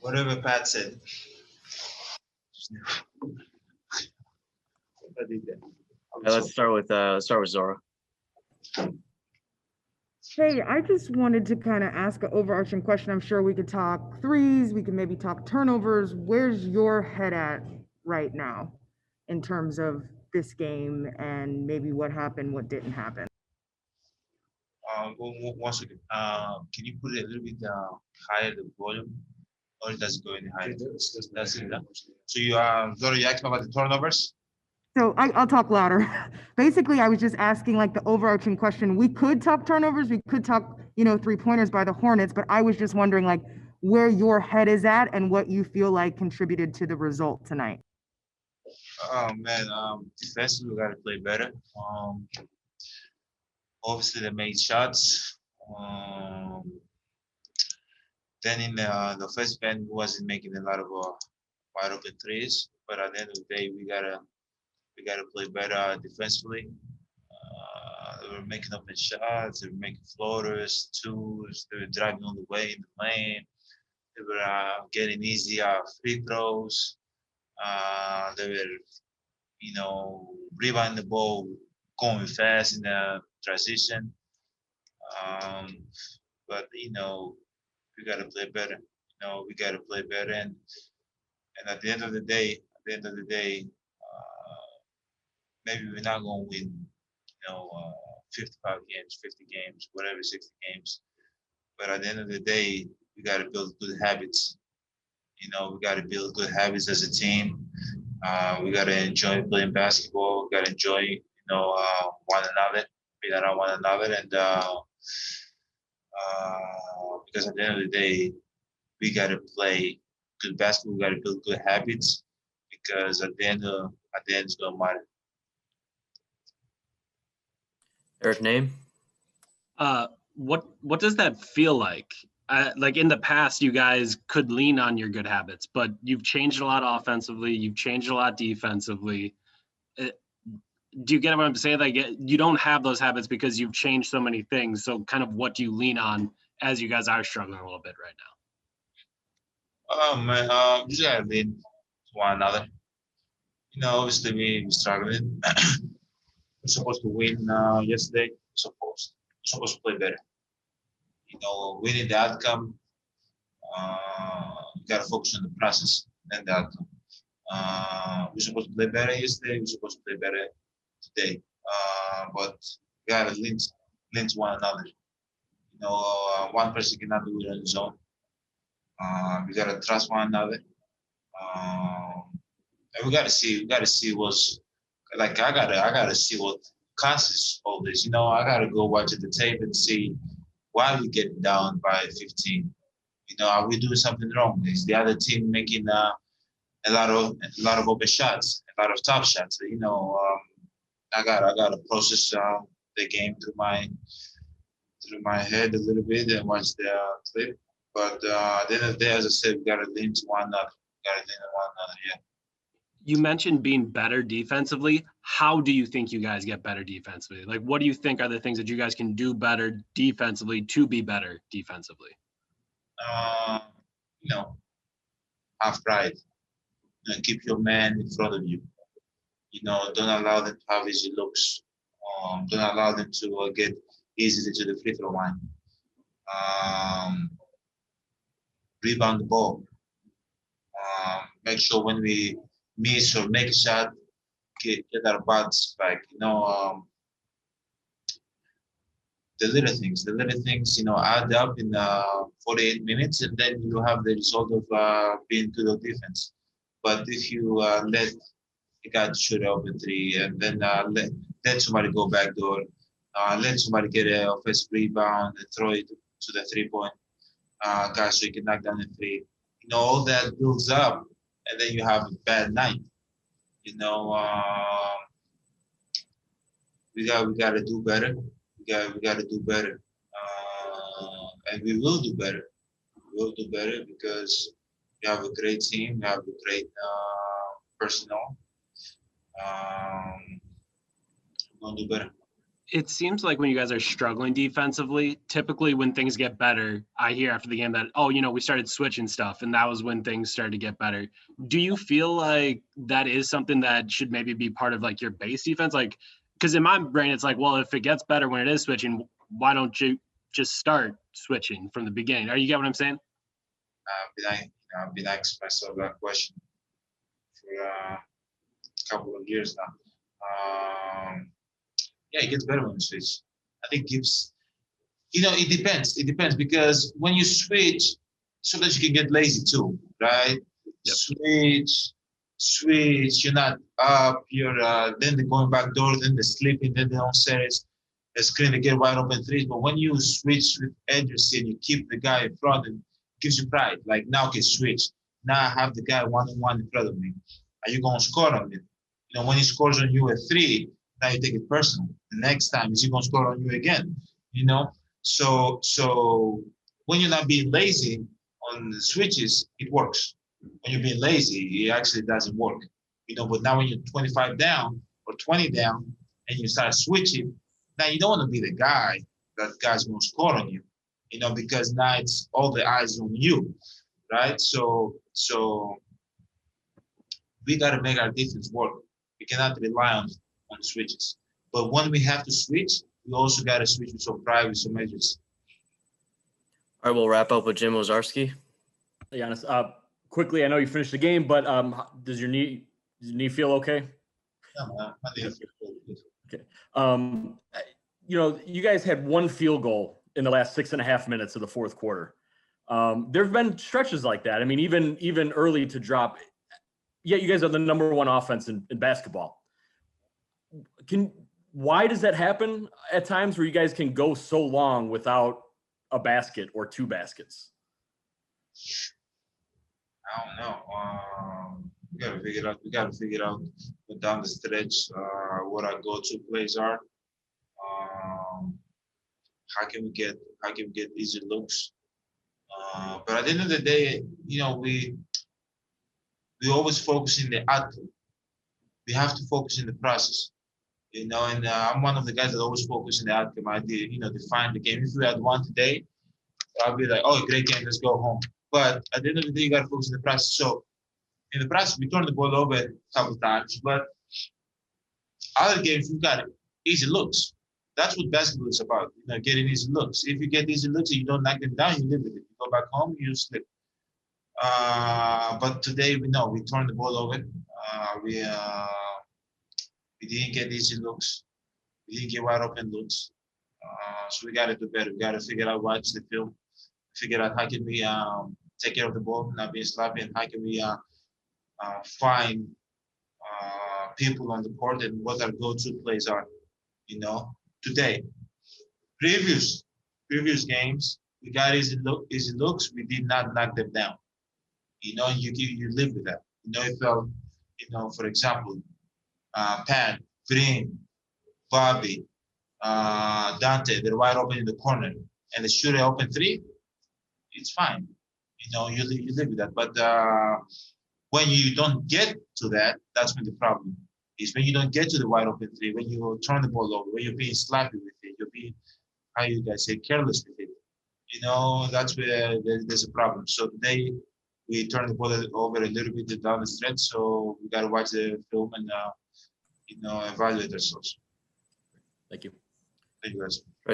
Whatever Pat said. I did that. Let's start with Zora. Hey, I just wanted to kind of ask an overarching question. I'm sure we could talk threes, we can maybe talk turnovers. Where's your head at right now in terms of this game and maybe what happened, what didn't happen? Once again, can you put it a little bit higher the volume, or does it go any higher? That's it. Huh? So Zoro, you asking about the turnovers? So I'll talk louder. Basically, I was just asking like the overarching question. We could talk turnovers, we could talk, 3 pointers by the Hornets, but I was just wondering like where your head is at and what you feel like contributed to the result tonight. Oh man, defensively we gotta play better. Obviously they made shots. Then in the first band wasn't making a lot of wide open threes, but at the end of the day we gotta play better defensively. They were making open shots, they were making floaters, twos, they were driving all the way in the lane, they were getting easy free throws. They were, rebounding the ball, going fast in the transition. Um, but we gotta play better. We gotta play better, and at the end of the day, maybe we're not gonna win. 55 games, 50 games, whatever, 60 games. But at the end of the day, we gotta build good habits. We gotta build good habits as a team. We gotta enjoy playing basketball. We gotta enjoy, one another, being around one another, and because at the end of the day, we gotta play good basketball. We gotta build good habits because at the end, it's gonna matter. Eric, name. What does that feel like? Like in the past, you guys could lean on your good habits, but you've changed a lot offensively. You've changed a lot defensively. Do you get what I'm saying? Like you don't have those habits because you've changed so many things. So kind of what do you lean on as you guys are struggling a little bit right now? Oh man, you just gotta lean to one another. Obviously we're struggling. We're supposed to win yesterday. We're supposed to play better. Winning the outcome. We gotta focus on the process and the outcome. We're supposed to play better yesterday. We're supposed to play better today. But we gotta lean to one another. One person cannot do it on his own. We gotta trust one another. And we gotta see what's like. I gotta see what causes all this. I gotta go watch the tape and see why we get down by 15. Are we doing something wrong? Is the other team making a lot of open shots, a lot of tough shots? I gotta process the game through my head a little bit and watch the clip. But at the end of the day, as I said, we gotta lean to one another. We gotta lean to one another. Yeah. You mentioned being better defensively. How do you think you guys get better defensively? Like, what do you think are the things that you guys can do better defensively to be better defensively? Uh, you know, have pride. Keep your man in front of you. Don't allow them to have easy looks. Don't allow them to get easily to the free throw line. Um, Rebound the ball. Make sure when we miss or make a shot, get our butts back. The little things, add up in 48 minutes, and then you have the result of being good on defense. But if you let the guy shoot open three, and then let somebody go back door, let somebody get an offensive rebound and throw it to the 3 point guy so you can knock down the three. All that builds up, and then you have a bad night. You know, we got to do better. We got to do better, and we will do better. We will do better because we have a great team. We have a great personnel. We're gonna do better. It seems like when you guys are struggling defensively, typically when things get better, I hear after the game that, oh, we started switching stuff, and that was when things started to get better. Do you feel like that is something that should maybe be part of like your base defense? Like, because in my brain, it's like, well, if it gets better when it is switching, why don't you just start switching from the beginning? You get what I'm saying? I've been asking myself that question for a couple of years now. Yeah, it gets better when you switch. I think gives, it depends. It depends because when you switch, sometimes you can get lazy too, right? Yep. Switch. You're not up. You're then they're going back door, then they're sleeping, then they don't set it. The screen to get wide open threes. But when you switch with accuracy and you keep the guy in front, it gives you pride. Like now, I can switch. Now I have the guy one-on-one in front of me. Are you gonna score on it? When he scores on you at 3. Now you take it personal. The next time, is he going to score on you again? So when you're not being lazy on the switches, it works. When you're being lazy, it actually doesn't work. But now when you're 25 down or 20 down and you start switching, now you don't want to be the guy that guy's going to score on you, because now it's all the eyes on you, right? So we got to make our defense work. We cannot rely on switches. But when we have to switch, we also got to switch with some pride, with some measures. All right, we'll wrap up with Jim Ozarski. Giannis, quickly, I know you finished the game, but does your knee feel okay? Yeah, my knee feels good. Okay. You guys had one field goal in the last 6.5 minutes of the fourth quarter. There have been stretches like that. I mean, even early to drop. Yeah, you guys are the number one offense in basketball. Why does that happen at times where you guys can go so long without a basket or 2 baskets? I don't know. We got to figure it out. Down the stretch, what our go-to plays are. How can we get easy looks? But at the end of the day, we always focus in the outcome. We have to focus in the process. And I'm one of the guys that always focus on the outcome. I did, define the game. If we had won today, I'll be like, oh, great game, let's go home. But at the end of the day, you got to focus on the process. So in the process, we turned the ball over a couple of times, but other games, we got easy looks. That's what basketball is about, getting easy looks. If you get easy looks and you don't knock them down, you live with it. You go back home, you slip. But today, we turned the ball over. We didn't get easy looks. We didn't get wide open looks. So we got to do better. We got to figure out, watch the film, figure out how can we take care of the ball, not being sloppy, and how can we find people on the court and what our go-to plays are. Today, previous games, we got easy looks. We did not knock them down. You live with that. It felt, for example, Pat, Green, Bobby, Dante, they're wide open in the corner, and they shoot an open 3. It's fine. You live with that. But when you don't get to that, that's when the problem is. When you don't get to the wide open 3, when you turn the ball over, when you're being sloppy with it, you're being, how you guys say, careless with it. That's where there's a problem. So today, we turned the ball over a little bit down the stretch, so we got to watch the film and evaluate ourselves. Thank you. Thank you, guys.